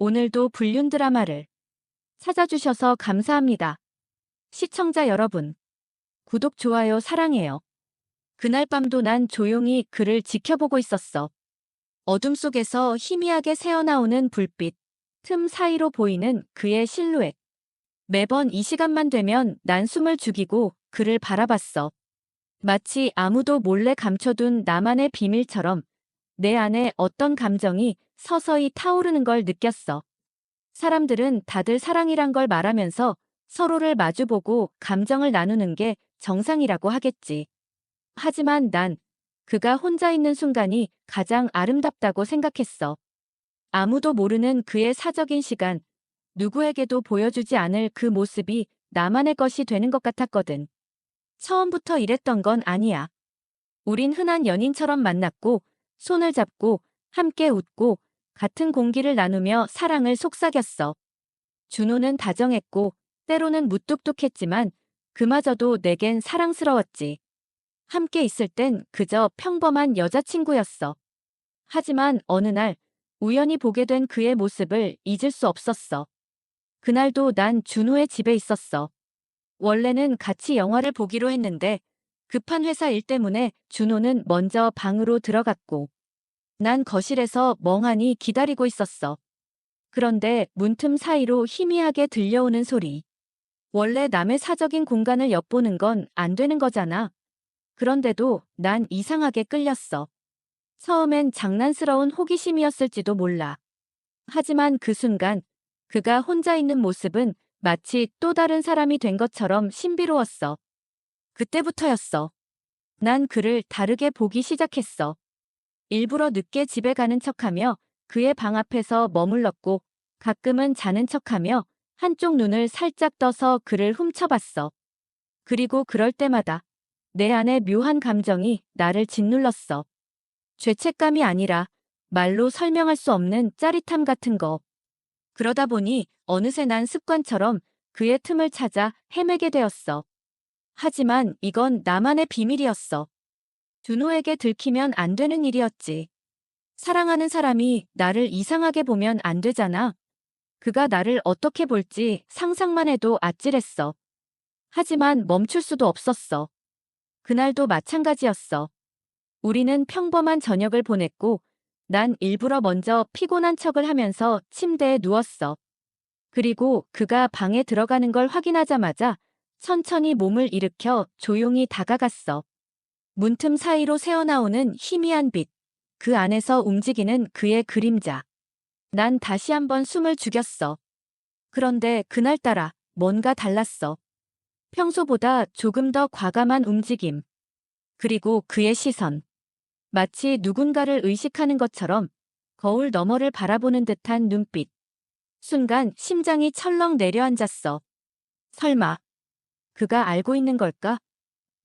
오늘도 불륜 드라마를 찾아주셔서 감사합니다. 시청자 여러분, 구독, 좋아요 사랑해요. 그날 밤도 난 조용히 그를 지켜보고 있었어. 어둠 속에서 희미하게 새어나오는 불빛, 틈 사이로 보이는 그의 실루엣. 매번 이 시간만 되면 난 숨을 죽이고 그를 바라봤어. 마치 아무도 몰래 감춰둔 나만의 비밀처럼 내 안에 어떤 감정이 서서히 타오르는 걸 느꼈어. 사람들은 다들 사랑이란 걸 말하면서 서로를 마주보고 감정을 나누는 게 정상이라고 하겠지. 하지만 난 그가 혼자 있는 순간이 가장 아름답다고 생각했어. 아무도 모르는 그의 사적인 시간, 누구에게도 보여주지 않을 그 모습이 나만의 것이 되는 것 같았거든. 처음부터 이랬던 건 아니야. 우린 흔한 연인처럼 만났고, 손을 잡고, 함께 웃고, 같은 공기를 나누며 사랑을 속삭였어. 준호는 다정했고, 때로는 무뚝뚝했지만, 그마저도 내겐 사랑스러웠지. 함께 있을 땐 그저 평범한 여자친구였어. 하지만 어느 날, 우연히 보게 된 그의 모습을 잊을 수 없었어. 그날도 난 준호의 집에 있었어. 원래는 같이 영화를 보기로 했는데, 급한 회사 일 때문에 준호는 먼저 방으로 들어갔고, 난 거실에서 멍하니 기다리고 있었어. 그런데 문틈 사이로 희미하게 들려오는 소리. 원래 남의 사적인 공간을 엿보는 건 안 되는 거잖아. 그런데도 난 이상하게 끌렸어. 처음엔 장난스러운 호기심이었을지도 몰라. 하지만 그 순간 그가 혼자 있는 모습은 마치 또 다른 사람이 된 것처럼 신비로웠어. 그때부터였어. 난 그를 다르게 보기 시작했어. 일부러 늦게 집에 가는 척하며 그의 방 앞에서 머물렀고 가끔은 자는 척하며 한쪽 눈을 살짝 떠서 그를 훔쳐봤어. 그리고 그럴 때마다 내 안에 묘한 감정이 나를 짓눌렀어. 죄책감이 아니라 말로 설명할 수 없는 짜릿함 같은 거. 그러다 보니 어느새 난 습관처럼 그의 틈을 찾아 헤매게 되었어. 하지만 이건 나만의 비밀이었어. 준호에게 들키면 안 되는 일이었지. 사랑하는 사람이 나를 이상하게 보면 안 되잖아. 그가 나를 어떻게 볼지 상상만 해도 아찔했어. 하지만 멈출 수도 없었어. 그날도 마찬가지였어. 우리는 평범한 저녁을 보냈고, 난 일부러 먼저 피곤한 척을 하면서 침대에 누웠어. 그리고 그가 방에 들어가는 걸 확인하자마자 천천히 몸을 일으켜 조용히 다가갔어. 문틈 사이로 새어나오는 희미한 빛, 그 안에서 움직이는 그의 그림자. 난 다시 한번 숨을 죽였어. 그런데 그날따라 뭔가 달랐어. 평소보다 조금 더 과감한 움직임. 그리고 그의 시선. 마치 누군가를 의식하는 것처럼 거울 너머를 바라보는 듯한 눈빛. 순간 심장이 철렁 내려앉았어. 설마 그가 알고 있는 걸까?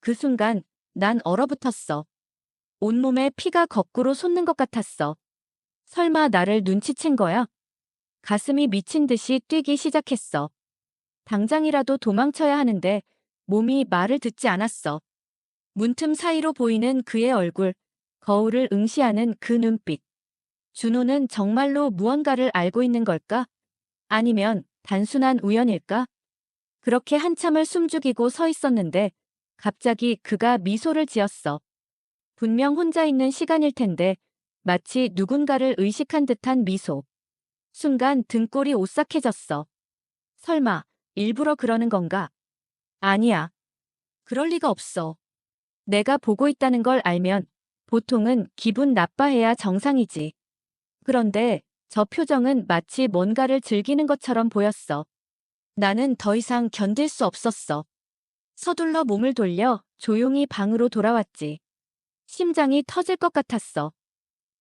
그 순간 난 얼어붙었어. 온몸에 피가 거꾸로 솟는 것 같았어. 설마 나를 눈치챈 거야? 가슴이 미친 듯이 뛰기 시작했어. 당장이라도 도망쳐야 하는데 몸이 말을 듣지 않았어. 문틈 사이로 보이는 그의 얼굴, 거울을 응시하는 그 눈빛. 준호는 정말로 무언가를 알고 있는 걸까? 아니면 단순한 우연일까? 그렇게 한참을 숨죽이고 서 있었는데 갑자기 그가 미소를 지었어. 분명 혼자 있는 시간일 텐데 마치 누군가를 의식한 듯한 미소. 순간 등골이 오싹해졌어. 설마 일부러 그러는 건가? 아니야. 그럴 리가 없어. 내가 보고 있다는 걸 알면 보통은 기분 나빠해야 정상이지. 그런데 저 표정은 마치 뭔가를 즐기는 것처럼 보였어. 나는 더 이상 견딜 수 없었어. 서둘러 몸을 돌려 조용히 방으로 돌아왔지. 심장이 터질 것 같았어.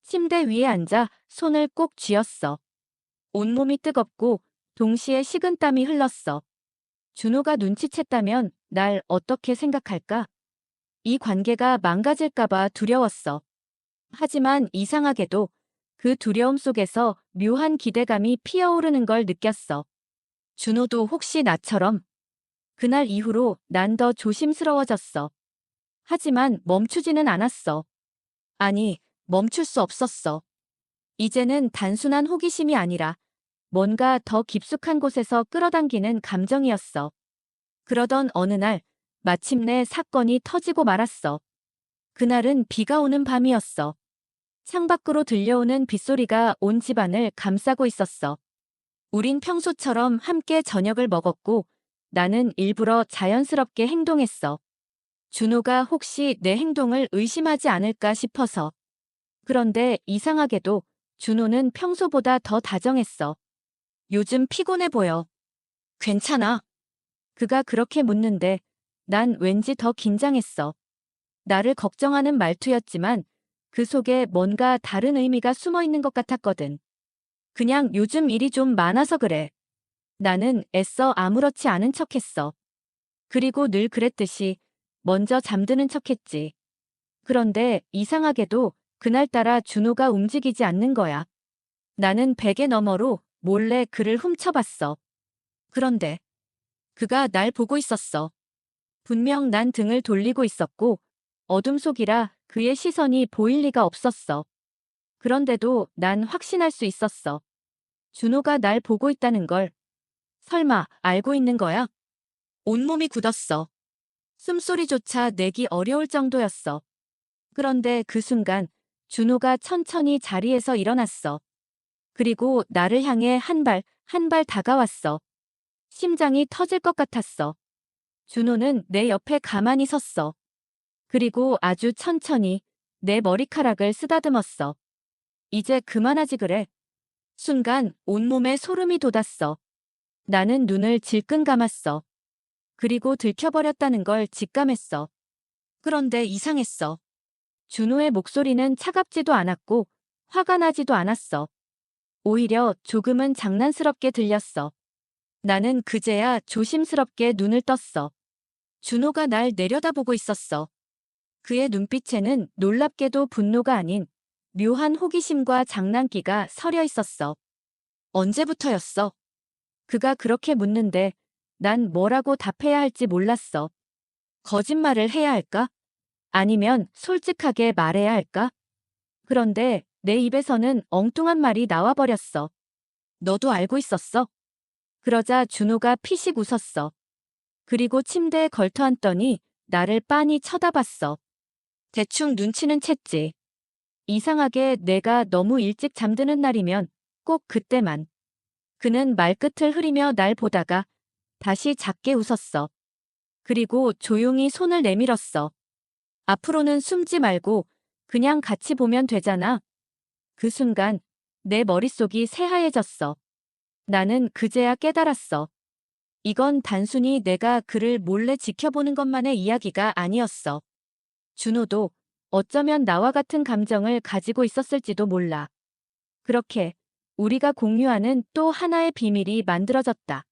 침대 위에 앉아 손을 꼭 쥐었어. 온몸이 뜨겁고 동시에 식은땀이 흘렀어. 준호가 눈치챘다면 날 어떻게 생각할까? 이 관계가 망가질까봐 두려웠어. 하지만 이상하게도 그 두려움 속에서 묘한 기대감이 피어오르는 걸 느꼈어. 준호도 혹시 나처럼? 그날 이후로 난 더 조심스러워졌어. 하지만 멈추지는 않았어. 아니, 멈출 수 없었어. 이제는 단순한 호기심이 아니라 뭔가 더 깊숙한 곳에서 끌어당기는 감정이었어. 그러던 어느 날, 마침내 사건이 터지고 말았어. 그날은 비가 오는 밤이었어. 창밖으로 들려오는 빗소리가 온 집안을 감싸고 있었어. 우린 평소처럼 함께 저녁을 먹었고 나는 일부러 자연스럽게 행동했어. 준호가 혹시 내 행동을 의심하지 않을까 싶어서. 그런데 이상하게도 준호는 평소보다 더 다정했어. 요즘 피곤해 보여. 괜찮아. 그가 그렇게 묻는데 난 왠지 더 긴장했어. 나를 걱정하는 말투였지만 그 속에 뭔가 다른 의미가 숨어 있는 것 같았거든. 그냥 요즘 일이 좀 많아서 그래. 나는 애써 아무렇지 않은 척했어. 그리고 늘 그랬듯이 먼저 잠드는 척했지. 그런데 이상하게도 그날따라 준호가 움직이지 않는 거야. 나는 베개 너머로 몰래 그를 훔쳐봤어. 그런데 그가 날 보고 있었어. 분명 난 등을 돌리고 있었고 어둠 속이라 그의 시선이 보일 리가 없었어. 그런데도 난 확신할 수 있었어. 준호가 날 보고 있다는 걸. 설마 알고 있는 거야? 온몸이 굳었어. 숨소리조차 내기 어려울 정도였어. 그런데 그 순간 준호가 천천히 자리에서 일어났어. 그리고 나를 향해 한 발, 한 발 다가왔어. 심장이 터질 것 같았어. 준호는 내 옆에 가만히 섰어. 그리고 아주 천천히 내 머리카락을 쓰다듬었어. 이제 그만하지 그래. 순간 온몸에 소름이 돋았어. 나는 눈을 질끈 감았어. 그리고 들켜버렸다는 걸 직감했어. 그런데 이상했어. 준호의 목소리는 차갑지도 않았고 화가 나지도 않았어. 오히려 조금은 장난스럽게 들렸어. 나는 그제야 조심스럽게 눈을 떴어. 준호가 날 내려다보고 있었어. 그의 눈빛에는 놀랍게도 분노가 아닌 묘한 호기심과 장난기가 서려 있었어. 언제부터였어? 그가 그렇게 묻는데 난 뭐라고 답해야 할지 몰랐어. 거짓말을 해야 할까? 아니면 솔직하게 말해야 할까? 그런데 내 입에서는 엉뚱한 말이 나와버렸어. 너도 알고 있었어? 그러자 준호가 피식 웃었어. 그리고 침대에 걸터앉더니 나를 빤히 쳐다봤어. 대충 눈치는 챘지. 이상하게 내가 너무 일찍 잠드는 날이면 꼭 그때만. 그는 말끝을 흐리며 날 보다가 다시 작게 웃었어. 그리고 조용히 손을 내밀었어. 앞으로는 숨지 말고 그냥 같이 보면 되잖아. 그 순간 내 머릿속이 새하얘졌어. 나는 그제야 깨달았어. 이건 단순히 내가 그를 몰래 지켜보는 것만의 이야기가 아니었어. 준호도 어쩌면 나와 같은 감정을 가지고 있었을지도 몰라. 그렇게 우리가 공유하는 또 하나의 비밀이 만들어졌다.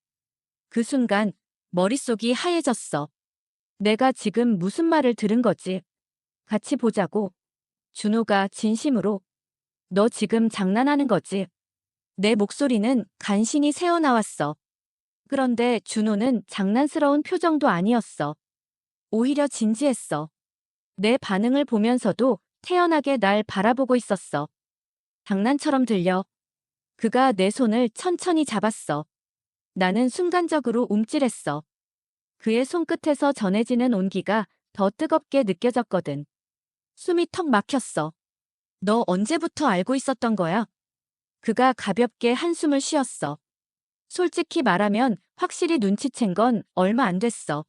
그 순간 머릿속이 하얘졌어. 내가 지금 무슨 말을 들은 거지? 같이 보자고. 준호가 진심으로. 너 지금 장난하는 거지? 내 목소리는 간신히 새어나왔어. 그런데 준호는 장난스러운 표정도 아니었어. 오히려 진지했어. 내 반응을 보면서도 태연하게 날 바라보고 있었어. 장난처럼 들려. 그가 내 손을 천천히 잡았어. 나는 순간적으로 움찔했어. 그의 손끝에서 전해지는 온기가 더 뜨겁게 느껴졌거든. 숨이 턱 막혔어. 너 언제부터 알고 있었던 거야? 그가 가볍게 한숨을 쉬었어. 솔직히 말하면 확실히 눈치챈 건 얼마 안 됐어.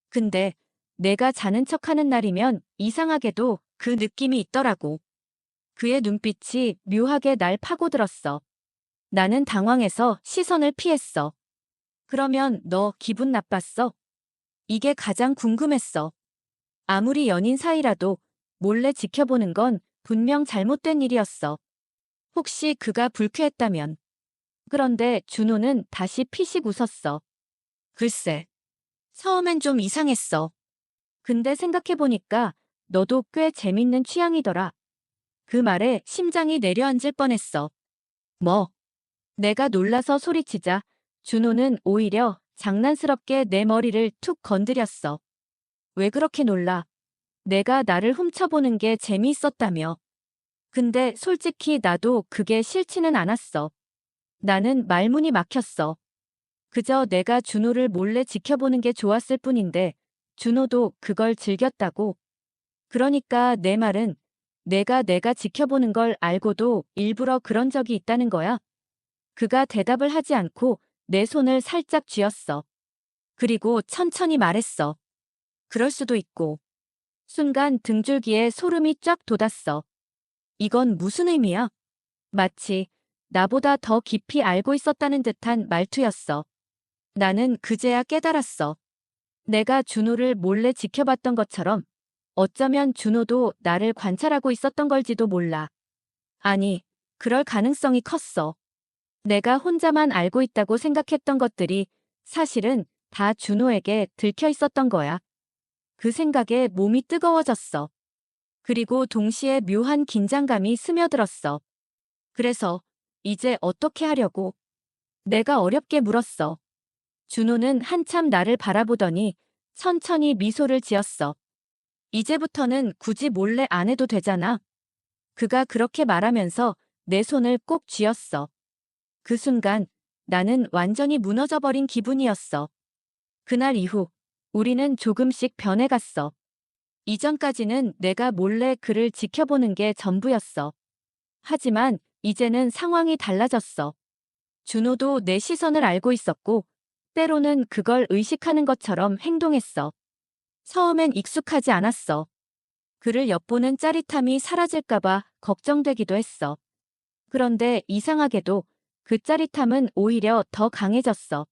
근데 내가 자는 척하는 날이면 이상하게도 그 느낌이 있더라고. 그의 눈빛이 묘하게 날 파고들었어. 나는 당황해서 시선을 피했어. 그러면 너 기분 나빴어? 이게 가장 궁금했어. 아무리 연인 사이라도 몰래 지켜보는 건 분명 잘못된 일이었어. 혹시 그가 불쾌했다면. 그런데 준호는 다시 피식 웃었어. 글쎄, 처음엔 좀 이상했어. 근데 생각해보니까 너도 꽤 재밌는 취향이더라. 그 말에 심장이 내려앉을 뻔했어. 뭐? 내가 놀라서 소리치자 준호는 오히려 장난스럽게 내 머리를 툭 건드렸어. 왜 그렇게 놀라? 내가 나를 훔쳐보는 게 재미있었다며. 근데 솔직히 나도 그게 싫지는 않았어. 나는 말문이 막혔어. 그저 내가 준호를 몰래 지켜보는 게 좋았을 뿐인데 준호도 그걸 즐겼다고. 그러니까 내 말은 내가 지켜보는 걸 알고도 일부러 그런 적이 있다는 거야. 그가 대답을 하지 않고 내 손을 살짝 쥐었어. 그리고 천천히 말했어. 그럴 수도 있고. 순간 등줄기에 소름이 쫙 돋았어. 이건 무슨 의미야? 마치 나보다 더 깊이 알고 있었다는 듯한 말투였어. 나는 그제야 깨달았어. 내가 준호를 몰래 지켜봤던 것처럼 어쩌면 준호도 나를 관찰하고 있었던 걸지도 몰라. 아니, 그럴 가능성이 컸어. 내가 혼자만 알고 있다고 생각했던 것들이 사실은 다 준호에게 들켜 있었던 거야. 그 생각에 몸이 뜨거워졌어. 그리고 동시에 묘한 긴장감이 스며들었어. 그래서 이제 어떻게 하려고? 내가 어렵게 물었어. 준호는 한참 나를 바라보더니 천천히 미소를 지었어. 이제부터는 굳이 몰래 안 해도 되잖아. 그가 그렇게 말하면서 내 손을 꼭 쥐었어. 그 순간 나는 완전히 무너져버린 기분이었어. 그날 이후 우리는 조금씩 변해갔어. 이전까지는 내가 몰래 그를 지켜보는 게 전부였어. 하지만 이제는 상황이 달라졌어. 준호도 내 시선을 알고 있었고 때로는 그걸 의식하는 것처럼 행동했어. 처음엔 익숙하지 않았어. 그를 엿보는 짜릿함이 사라질까봐 걱정되기도 했어. 그런데 이상하게도 그 짜릿함은 오히려 더 강해졌어.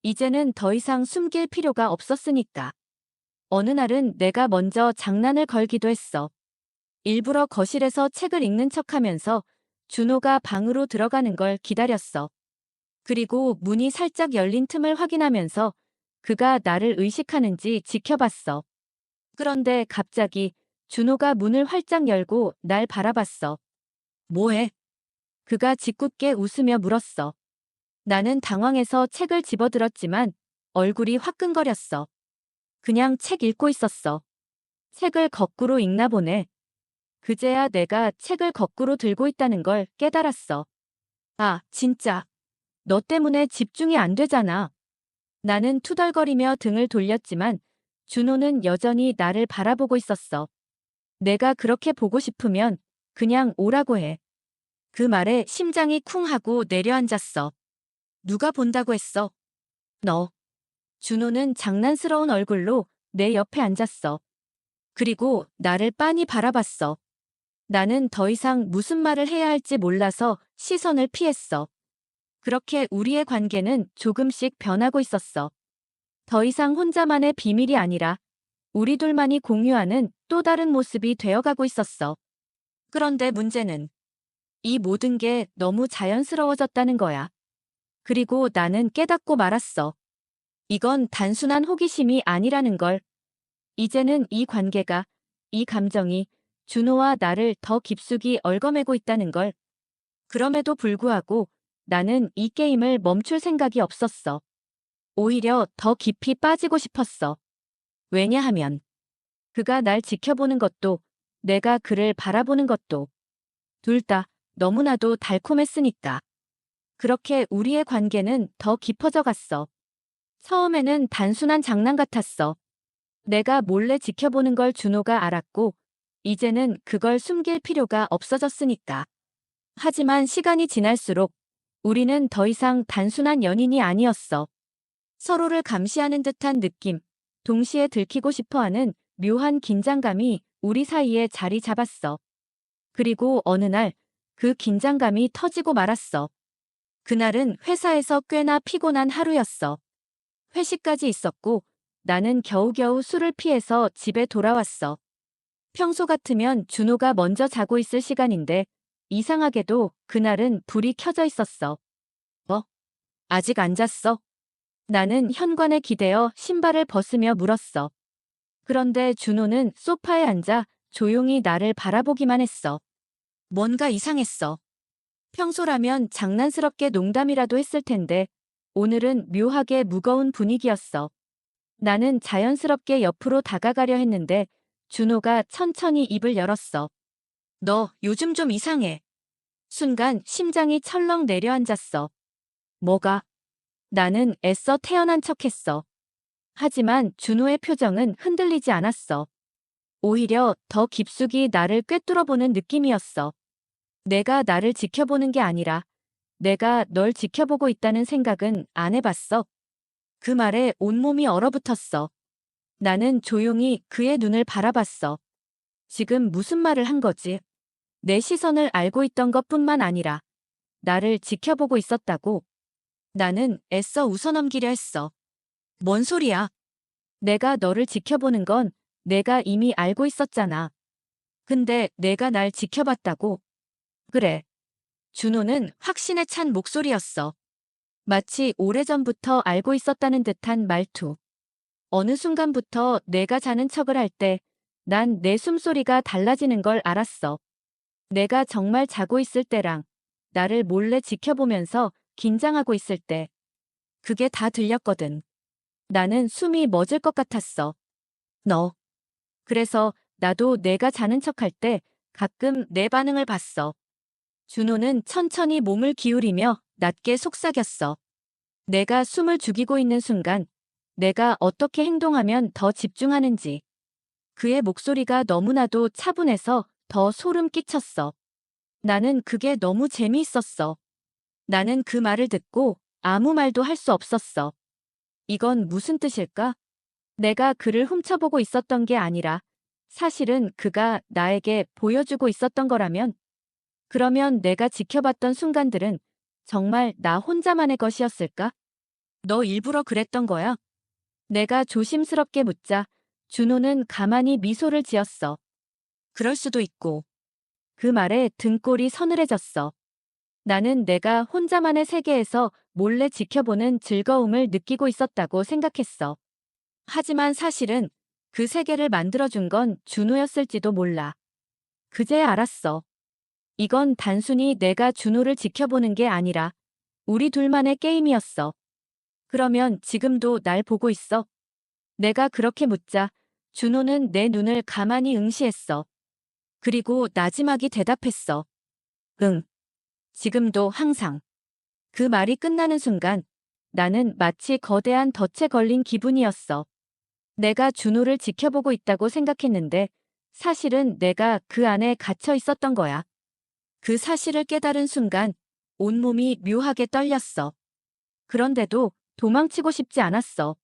이제는 더 이상 숨길 필요가 없었으니까. 어느 날은 내가 먼저 장난을 걸기도 했어. 일부러 거실에서 책을 읽는 척하면서 준호가 방으로 들어가는 걸 기다렸어. 그리고 문이 살짝 열린 틈을 확인하면서 그가 나를 의식하는지 지켜봤어. 그런데 갑자기 준호가 문을 활짝 열고 날 바라봤어. 뭐해? 그가 짓궂게 웃으며 물었어. 나는 당황해서 책을 집어들었지만 얼굴이 화끈거렸어. 그냥 책 읽고 있었어. 책을 거꾸로 읽나 보네. 그제야 내가 책을 거꾸로 들고 있다는 걸 깨달았어. 아, 진짜. 너 때문에 집중이 안 되잖아. 나는 투덜거리며 등을 돌렸지만 준호는 여전히 나를 바라보고 있었어. 내가 그렇게 보고 싶으면 그냥 오라고 해. 그 말에 심장이 쿵 하고 내려앉았어. 누가 본다고 했어? 너. 준호는 장난스러운 얼굴로 내 옆에 앉았어. 그리고 나를 빤히 바라봤어. 나는 더 이상 무슨 말을 해야 할지 몰라서 시선을 피했어. 그렇게 우리의 관계는 조금씩 변하고 있었어. 더 이상 혼자만의 비밀이 아니라 우리 둘만이 공유하는 또 다른 모습이 되어가고 있었어. 그런데 문제는 이 모든 게 너무 자연스러워졌다는 거야. 그리고 나는 깨닫고 말았어. 이건 단순한 호기심이 아니라는 걸. 이제는 이 관계가, 이 감정이 준호와 나를 더 깊숙이 얽어매고 있다는 걸. 그럼에도 불구하고 나는 이 게임을 멈출 생각이 없었어. 오히려 더 깊이 빠지고 싶었어. 왜냐하면 그가 날 지켜보는 것도 내가 그를 바라보는 것도 둘 다 너무나도 달콤했으니까. 그렇게 우리의 관계는 더 깊어져 갔어. 처음에는 단순한 장난 같았어. 내가 몰래 지켜보는 걸 준호가 알았고 이제는 그걸 숨길 필요가 없어졌으니까. 하지만 시간이 지날수록 우리는 더 이상 단순한 연인이 아니었어. 서로를 감시하는 듯한 느낌, 동시에 들키고 싶어하는 묘한 긴장감이 우리 사이에 자리 잡았어. 그리고 어느 날 그 긴장감이 터지고 말았어. 그날은 회사에서 꽤나 피곤한 하루였어. 회식까지 있었고 나는 겨우겨우 술을 피해서 집에 돌아왔어. 평소 같으면 준호가 먼저 자고 있을 시간인데 이상하게도 그날은 불이 켜져 있었어. 뭐? 아직 안 잤어? 나는 현관에 기대어 신발을 벗으며 물었어. 그런데 준호는 소파에 앉아 조용히 나를 바라보기만 했어. 뭔가 이상했어. 평소라면 장난스럽게 농담이라도 했을 텐데 오늘은 묘하게 무거운 분위기였어. 나는 자연스럽게 옆으로 다가가려 했는데 준호가 천천히 입을 열었어. 너 요즘 좀 이상해. 순간 심장이 철렁 내려앉았어. 뭐가? 나는 애써 태어난 척했어. 하지만 준호의 표정은 흔들리지 않았어. 오히려 더 깊숙이 나를 꿰뚫어보는 느낌이었어. 내가 나를 지켜보는 게 아니라 내가 널 지켜보고 있다는 생각은 안 해봤어. 그 말에 온몸이 얼어붙었어. 나는 조용히 그의 눈을 바라봤어. 지금 무슨 말을 한 거지? 내 시선을 알고 있던 것뿐만 아니라 나를 지켜보고 있었다고. 나는 애써 웃어넘기려 했어. 뭔 소리야? 내가 너를 지켜보는 건 내가 이미 알고 있었잖아. 근데 내가 날 지켜봤다고. 그래. 준호는 확신에 찬 목소리였어. 마치 오래전부터 알고 있었다는 듯한 말투. 어느 순간부터 내가 자는 척을 할 때 난 내 숨소리가 달라지는 걸 알았어. 내가 정말 자고 있을 때랑 나를 몰래 지켜보면서 긴장하고 있을 때 그게 다 들렸거든. 나는 숨이 멎을 것 같았어. 너. 그래서 나도 내가 자는 척할 때 가끔 내 반응을 봤어. 준호는 천천히 몸을 기울이며 낮게 속삭였어. 내가 숨을 죽이고 있는 순간 내가 어떻게 행동하면 더 집중하는지. 그의 목소리가 너무나도 차분해서 더 소름 끼쳤어. 나는 그게 너무 재미있었어. 나는 그 말을 듣고 아무 말도 할 수 없었어. 이건 무슨 뜻일까? 내가 그를 훔쳐보고 있었던 게 아니라 사실은 그가 나에게 보여주고 있었던 거라면, 그러면 내가 지켜봤던 순간들은 정말 나 혼자만의 것이었을까? 너 일부러 그랬던 거야? 내가 조심스럽게 묻자 준호는 가만히 미소를 지었어. 그럴 수도 있고. 그 말에 등골이 서늘해졌어. 나는 내가 혼자만의 세계에서 몰래 지켜보는 즐거움을 느끼고 있었다고 생각했어. 하지만 사실은 그 세계를 만들어준 건 준호였을지도 몰라. 그제야 알았어. 이건 단순히 내가 준호를 지켜보는 게 아니라 우리 둘만의 게임이었어. 그러면 지금도 날 보고 있어? 내가 그렇게 묻자 준호는 내 눈을 가만히 응시했어. 그리고 나지막이 대답했어. 응. 지금도 항상. 그 말이 끝나는 순간 나는 마치 거대한 덫에 걸린 기분이었어. 내가 준호를 지켜보고 있다고 생각했는데 사실은 내가 그 안에 갇혀 있었던 거야. 그 사실을 깨달은 순간 온몸이 묘하게 떨렸어. 그런데도 도망치고 싶지 않았어.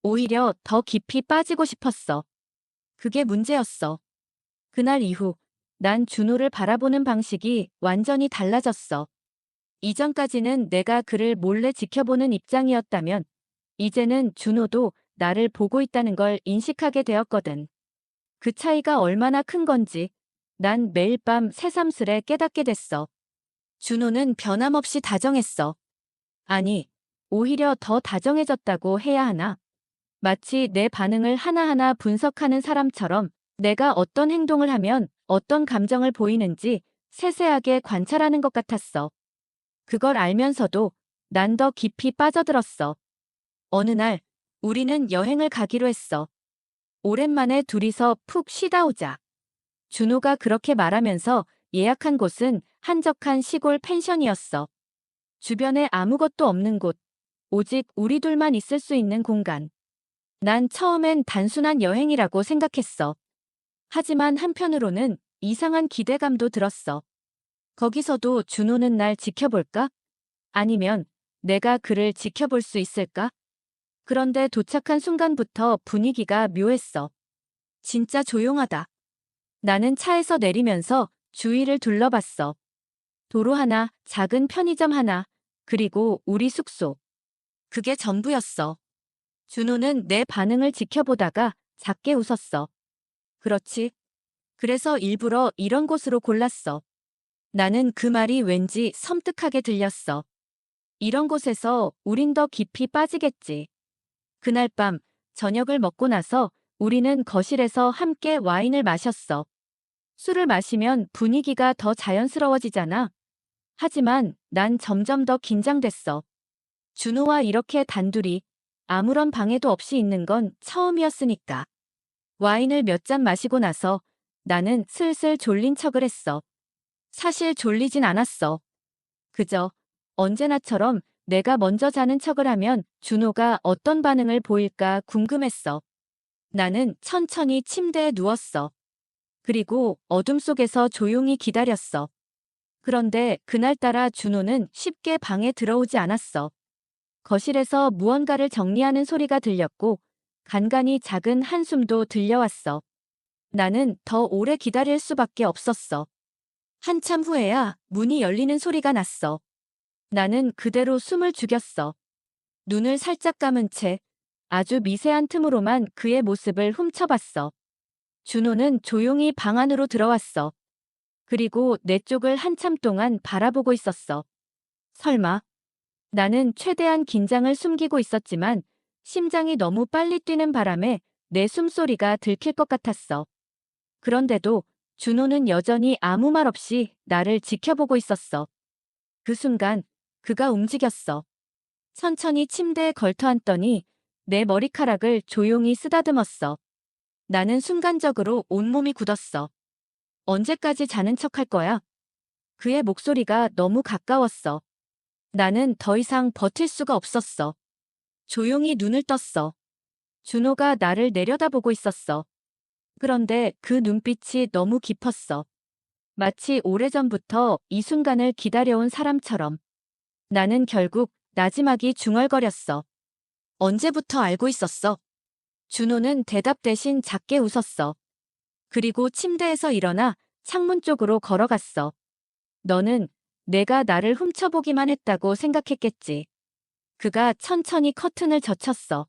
오히려 더 깊이 빠지고 싶었어. 그게 문제였어. 그날 이후 난 준호를 바라보는 방식이 완전히 달라졌어. 이전까지는 내가 그를 몰래 지켜보는 입장이었다면 이제는 준호도 나를 보고 있다는 걸 인식하게 되었거든. 그 차이가 얼마나 큰 건지 난 매일 밤 새삼스레 깨닫게 됐어. 준호는 변함없이 다정했어. 아니, 오히려 더 다정해졌다고 해야 하나? 마치 내 반응을 하나하나 분석하는 사람처럼 내가 어떤 행동을 하면 어떤 감정을 보이는지 세세하게 관찰하는 것 같았어. 그걸 알면서도 난 더 깊이 빠져들었어. 어느 날 우리는 여행을 가기로 했어. 오랜만에 둘이서 푹 쉬다 오자. 준호가 그렇게 말하면서 예약한 곳은 한적한 시골 펜션이었어. 주변에 아무것도 없는 곳, 오직 우리 둘만 있을 수 있는 공간. 난 처음엔 단순한 여행이라고 생각했어. 하지만 한편으로는 이상한 기대감도 들었어. 거기서도 준호는 날 지켜볼까? 아니면 내가 그를 지켜볼 수 있을까? 그런데 도착한 순간부터 분위기가 묘했어. 진짜 조용하다. 나는 차에서 내리면서 주위를 둘러봤어. 도로 하나, 작은 편의점 하나, 그리고 우리 숙소. 그게 전부였어. 준호는 내 반응을 지켜보다가 작게 웃었어. 그렇지. 그래서 일부러 이런 곳으로 골랐어. 나는 그 말이 왠지 섬뜩하게 들렸어. 이런 곳에서 우린 더 깊이 빠지겠지. 그날 밤 저녁을 먹고 나서 우리는 거실에서 함께 와인을 마셨어. 술을 마시면 분위기가 더 자연스러워지잖아. 하지만 난 점점 더 긴장됐어. 준호와 이렇게 단둘이 아무런 방해도 없이 있는 건 처음이었으니까. 와인을 몇 잔 마시고 나서 나는 슬슬 졸린 척을 했어. 사실 졸리진 않았어. 그저 언제나처럼 내가 먼저 자는 척을 하면 준호가 어떤 반응을 보일까 궁금했어. 나는 천천히 침대에 누웠어. 그리고 어둠 속에서 조용히 기다렸어. 그런데 그날따라 준호는 쉽게 방에 들어오지 않았어. 거실에서 무언가를 정리하는 소리가 들렸고 간간이 작은 한숨도 들려왔어. 나는 더 오래 기다릴 수밖에 없었어. 한참 후에야 문이 열리는 소리가 났어. 나는 그대로 숨을 죽였어. 눈을 살짝 감은 채 아주 미세한 틈으로만 그의 모습을 훔쳐봤어. 준호는 조용히 방 안으로 들어왔어. 그리고 내 쪽을 한참 동안 바라보고 있었어. 설마. 나는 최대한 긴장을 숨기고 있었지만 심장이 너무 빨리 뛰는 바람에 내 숨소리가 들킬 것 같았어. 그런데도 준호는 여전히 아무 말 없이 나를 지켜보고 있었어. 그 순간 그가 움직였어. 천천히 침대에 걸터앉더니 내 머리카락을 조용히 쓰다듬었어. 나는 순간적으로 온몸이 굳었어. 언제까지 자는 척할 거야? 그의 목소리가 너무 가까웠어. 나는 더 이상 버틸 수가 없었어. 조용히 눈을 떴어. 준호가 나를 내려다보고 있었어. 그런데 그 눈빛이 너무 깊었어. 마치 오래전부터 이 순간을 기다려온 사람처럼. 나는 결국 나지막이 중얼거렸어. 언제부터 알고 있었어? 준호는 대답 대신 작게 웃었어. 그리고 침대에서 일어나 창문 쪽으로 걸어갔어. 너는 내가 나를 훔쳐보기만 했다고 생각했겠지. 그가 천천히 커튼을 젖혔어.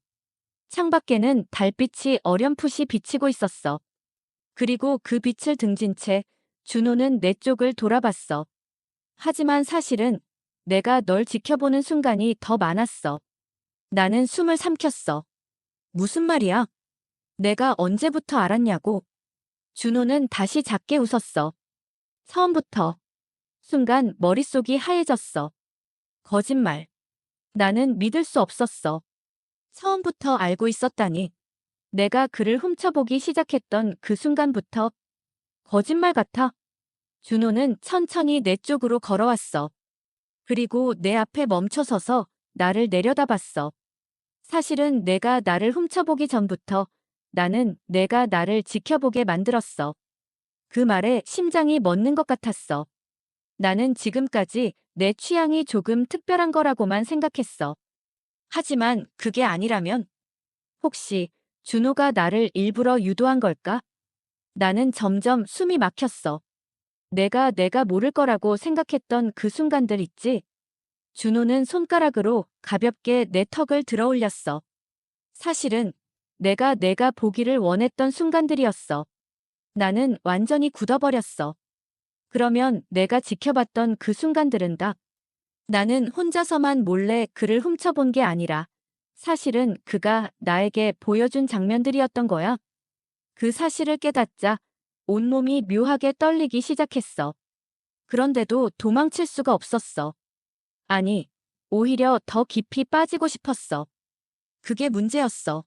창밖에는 달빛이 어렴풋이 비치고 있었어. 그리고 그 빛을 등진 채 준호는 내 쪽을 돌아봤어. 하지만 사실은 내가 널 지켜보는 순간이 더 많았어. 나는 숨을 삼켰어. 무슨 말이야? 내가 언제부터 알았냐고. 준호는 다시 작게 웃었어. 처음부터. 순간 머릿속이 하얘졌어. 거짓말. 나는 믿을 수 없었어. 처음부터 알고 있었다니. 내가 그를 훔쳐보기 시작했던 그 순간부터. 거짓말 같아. 준호는 천천히 내 쪽으로 걸어왔어. 그리고 내 앞에 멈춰서서 나를 내려다봤어. 사실은 내가 나를 훔쳐보기 전부터 나는 내가 나를 지켜보게 만들었어. 그 말에 심장이 멎는 것 같았어. 나는 지금까지 내 취향이 조금 특별한 거라고만 생각했어. 하지만 그게 아니라면 혹시 준호가 나를 일부러 유도한 걸까? 나는 점점 숨이 막혔어. 내가 모를 거라고 생각했던 그 순간들 있지? 준호는 손가락으로 가볍게 내 턱을 들어 올렸어. 사실은 내가 보기를 원했던 순간들이었어. 나는 완전히 굳어버렸어. 그러면 내가 지켜봤던 그 순간들은 다 나는 혼자서만 몰래 그를 훔쳐본 게 아니라 사실은 그가 나에게 보여준 장면들이었던 거야. 그 사실을 깨닫자 온몸이 묘하게 떨리기 시작했어. 그런데도 도망칠 수가 없었어. 아니, 오히려 더 깊이 빠지고 싶었어. 그게 문제였어.